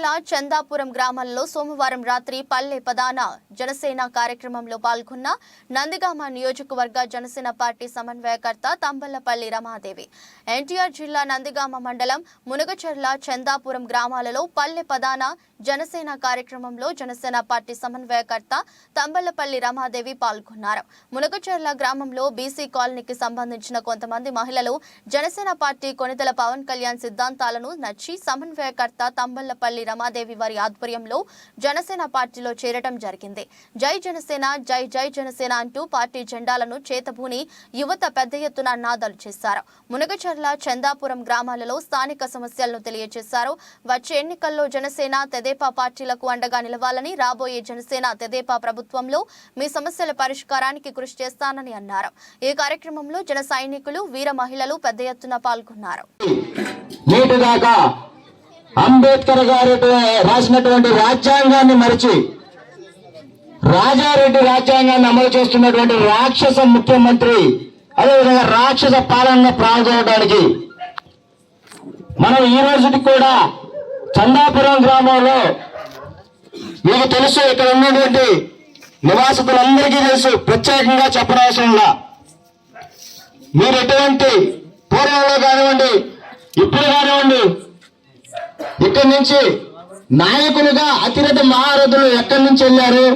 జిల్లా చందాపురం గ్రామంలో సోమవారం రాత్రి పల్లె పదాన జనసేన కార్యక్రమంలో పాల్గొన్న నందిగామ నియోజకవర్గ జనసేన పార్టీ సమన్వయకర్త తంబళ్లపల్లి రమాదేవి ఎన్టీఆర్ జిల్లా నందిగామ మండలం మునగచెర్ల చందాపురం గ్రామాలలో పల్లె పదాన జనసేన కార్యక్రమంలో జనసేన పార్టీ సమన్వయకర్త తంబళ్లపల్లి రమాదేవి పాల్గొన్నారు. మునగచెర్ల గ్రామంలో బీసీ కాలనీకి సంబంధించిన కొంతమంది మహిళలు జనసేన పార్టీ కొనిదెల పవన్ కళ్యాణ్ సిద్ధాంతాలను నచ్చి సమన్వయకర్త తంబళ్లపల్లి రమాదేవి వారి ఆధ్వర్యంలో జనసేన పార్టీలో చేరటం జరిగింది. జై జనసేన, జై జై జనసేన అంటూ పార్టీ జెండాలను చేతబూని యువత పెద్ద ఎత్తున నాదాలు చేశారు. మునగచెర్ల చందాపురం గ్రామాలలో స్థానిక సమస్యలను తెలియజేశారు. వచ్చే ఎన్నికల్లో జనసేన తెదేపా పార్టీలకు అండగా నిలవాలని, రాబోయే జనసేన తెదేపా ప్రభుత్వంలో మీ సమస్యల పరిష్కారానికి కృషి చేస్తానని అన్నారు. ఈ కార్యక్రమంలో జన సైనికులు, వీర మహిళలు పెద్ద ఎత్తున పాల్గొన్నారు. అంబేద్కర్ గారు రాసినటువంటి రాజ్యాంగాన్ని మరిచి రాజారెడ్డి రాజ్యాంగాన్ని అమలు చేస్తున్నటువంటి రాక్షస ముఖ్యమంత్రి, అదేవిధంగా రాక్షస పాలనను ప్రారంభించడానికి మనం ఈ రోజుకి కూడా చందాపురం గ్రామంలో మీకు తెలుసు, ఇక్కడ ఉన్నటువంటి నివాసితులందరికీ తెలుసు, ప్రత్యేకంగా చెప్పనవసరంలా. మీరు ఎటువంటి పూర్వంలో కానివ్వండి, ఇప్పుడు కానివ్వండి, ఇక్కడి నుంచి నాయకులుగా అతిరథ మహారథులు ఎక్కడి నుంచి వెళ్ళారు,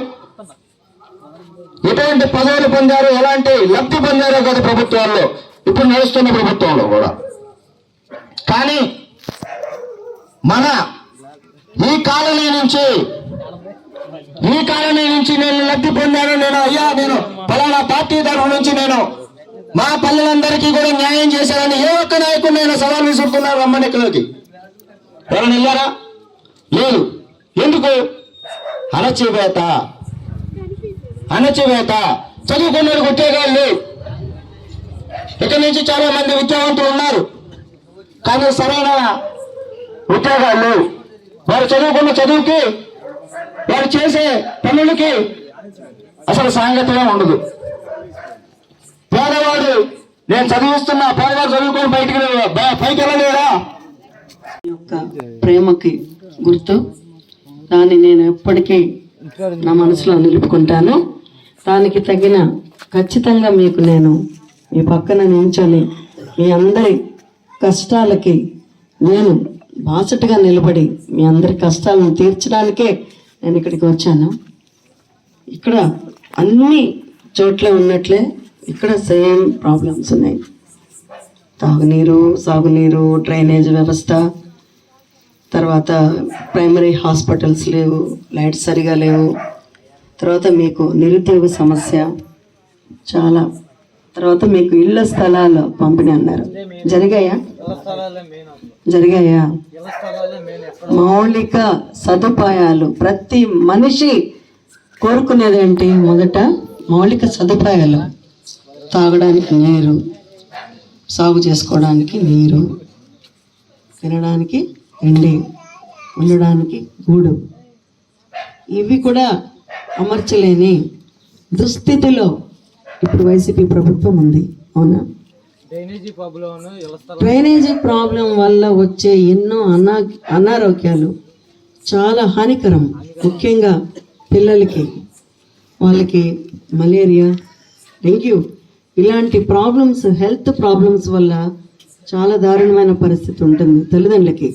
ఎటువంటి పదవులు పొందారు, ఎలాంటి లబ్ధి పొందారో గత ప్రభుత్వాల్లో, ఇప్పుడు నడుస్తున్న ప్రభుత్వంలో కూడా. కానీ మన ఈ కాలనీ నుంచి నేను లబ్ధి పొందాను, నేను ఫలానా పార్టీ తరఫు నుంచి నేను మా పల్లెలందరికీ కూడా న్యాయం చేశానని ఏ ఒక్క నాయకుడు నేను సవాల్ విసురుతున్నారు. రమ్మనిక్కలకి ఎవరైనా వెళ్ళారా? లేదు. ఎందుకు? అణచివేత. చదువుకున్నోడికి ఉద్యోగాలు లేవు. ఇక్కడి నుంచి చాలా మంది విద్యావంతులు ఉన్నారు, కానీ సరైన ఉద్యోగాలు లేవు. వారు చదువుకున్న చదువుకి, వారు చేసే పనులకి అసలు సాంగత్యం ఉండదు. పేదవాడు నేను చదివిస్తున్నా, పేదవాడు చదువుకొని పైకి వెళ్ళలేరా? యొక్క ప్రేమకి గుర్తు, దాన్ని నేను ఎప్పటికీ నా మనసులో నిలుపుకుంటాను. దానికి తగిన ఖచ్చితంగా మీకు నేను మీ పక్కన నించొని మీ అందరి కష్టాలకి నేను బాసటగా నిలబడి మీ అందరి కష్టాలను తీర్చడానికే నేను ఇక్కడికి వచ్చాను. ఇక్కడ అన్ని చోట్ల ఉన్నట్లే ఇక్కడ సేమ్ ప్రాబ్లమ్స్ ఉన్నాయి. తాగునీరు, సాగునీరు, డ్రైనేజ్ వ్యవస్థ, తర్వాత ప్రైమరీ హాస్పిటల్స్ లేవు, లైట్స్ సరిగా లేవు, తర్వాత మీకు నిరుద్యోగ సమస్య చాలా, తర్వాత మీకు ఇళ్ల స్థలాలు పంపిణీ అన్నారు. జరిగాయా? మౌలిక సదుపాయాలు ప్రతి మనిషి కోరుకునేది ఏంటి? మొదట మౌలిక సదుపాయాలు, తాగడానికి నీరు, సాగు చేసుకోవడానికి నీరు, తినడానికి ఎండి, ఉండడానికి గూడు, ఇవి కూడా అమర్చలేని దుస్థితిలో ఇప్పుడు వైసీపీ ప్రభుత్వం ఉంది. అవునా? డ్రైనేజీ ప్రాబ్లం వల్ల వచ్చే ఎన్నో అనారోగ్యాలు చాలా హానికరం. ముఖ్యంగా పిల్లలకి, వాళ్ళకి మలేరియా, డెంగ్యూ ఇలాంటి ప్రాబ్లమ్స్, హెల్త్ ప్రాబ్లమ్స్ వల్ల చాలా దారుణమైన పరిస్థితి ఉంటుంది తల్లిదండ్రులకి.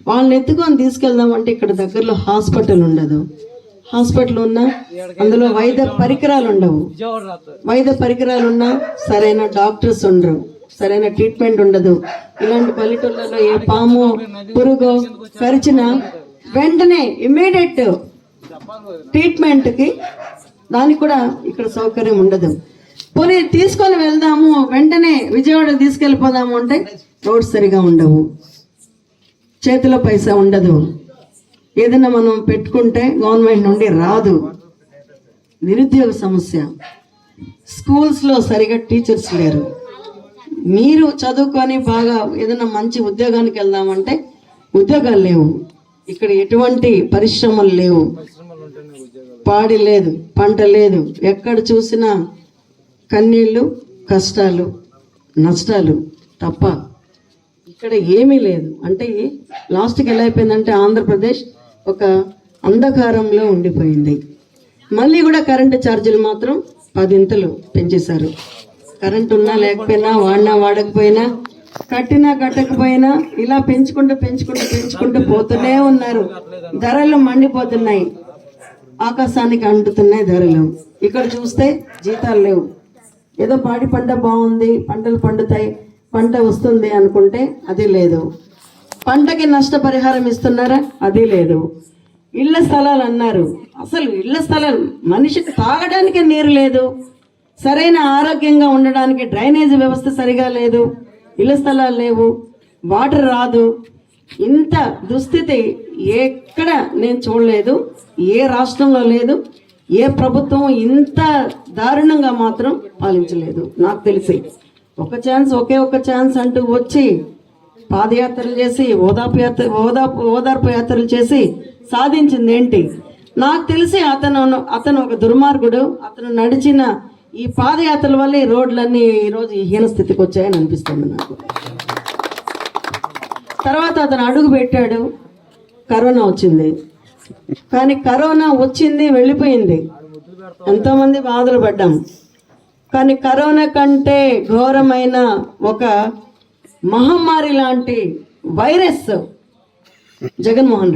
వాళ్ళని ఎత్తుకొని తీసుకెళ్దామంటే ఇక్కడ దగ్గరలో హాస్పిటల్ ఉండదు. హాస్పిటల్ ఉన్నా అందులో వైద్య పరికరాలు ఉండవు. వైద్య పరికరాలు ఉన్నా సరైన డాక్టర్స్ ఉండరు, సరైన ట్రీట్మెంట్ ఉండదు. ఇలాంటి పల్లెటూళ్ళలో ఏ పాము, పురుగు కరిచినా వెంటనే ఇమ్మీడియట్ ట్రీట్మెంట్కి దానికి కూడా ఇక్కడ సౌకర్యం ఉండదు. పోనీ తీసుకొని వెళ్దాము, వెంటనే విజయవాడ తీసుకెళ్ళిపోదాము అంటే రోడ్స్ సరిగా ఉండవు, చేతిలో పైసా ఉండదు. ఏదైనా మనం పెట్టుకుంటే గవర్నమెంట్ నుండి రాదు. నిరుద్యోగ సమస్య, స్కూల్స్లో సరిగా టీచర్స్ లేరు. మీరు చదువుకొని బాగా ఏదైనా మంచి ఉద్యోగానికి వెళ్దామంటే ఉద్యోగాలు లేవు. ఇక్కడ ఎటువంటి పరిశ్రమలు లేవు, పాడి లేదు, పంట లేదు. ఎక్కడ చూసినా కన్నీళ్ళు, కష్టాలు, నష్టాలు తప్ప ఇక్కడ ఏమీ లేదు. అంటే లాస్ట్కి ఎలా అయిపోయిందంటే ఆంధ్రప్రదేశ్ ఒక అంధకారంలో ఉండిపోయింది. మళ్ళీ కూడా కరెంటు ఛార్జీలు మాత్రం 10 పెంచేశారు. కరెంట్ ఉన్నా లేకపోయినా, వాడినా వాడకపోయినా, కట్టినా కట్టకపోయినా ఇలా పెంచుకుంటూ పోతూనే ఉన్నారు. ధరలు మండిపోతున్నాయి, ఆకాశానికి అంటుతున్నాయి ధరలు. ఇక్కడ చూస్తే జీతాలు లేవు. ఏదో పాడి పంట బాగుంది, పంటలు పండుతాయి, పంట వస్తుంది అనుకుంటే అది లేదు. పంటకి నష్టపరిహారం ఇస్తున్నారా? అది లేదు. ఇళ్ల స్థలాలు అన్నారు. అసలు ఇళ్ల స్థలాలు, మనిషికి తాగడానికి నీరు లేదు, సరైన ఆరోగ్యంగా ఉండడానికి డ్రైనేజ్ వ్యవస్థ సరిగా లేదు, ఇళ్ల స్థలాలు లేవు, వాటర్ రాదు. ఇంత దుస్థితి ఎక్కడ నేను చూడలేదు, ఏ రాష్ట్రంలో లేదు, ఏ ప్రభుత్వం ఇంత దారుణంగా మాత్రం పాలించలేదు నాకు తెలిసి. ఒకే ఒక ఛాన్స్ అంటూ వచ్చి పాదయాత్రలు చేసి ఓదార్పు యాత్రలు చేసి సాధించింది ఏంటి? నాకు తెలిసి అతను ఒక దుర్మార్గుడు. అతను నడిచిన ఈ పాదయాత్రల వల్ల ఈ రోడ్లన్నీ ఈరోజు ఈ హీన స్థితికి వచ్చాయని అనిపిస్తుంది నాకు. తర్వాత అతను అడుగు పెట్టాడు, కరోనా వచ్చింది. కానీ కరోనా వచ్చింది, వెళ్ళిపోయింది, ఎంతోమంది బాధలు పడ్డాం. కానీ కరోనా కంటే ఘోరమైన ఒక మహమ్మారి లాంటి వైరస్ జగన్మోహన్ రెడ్డి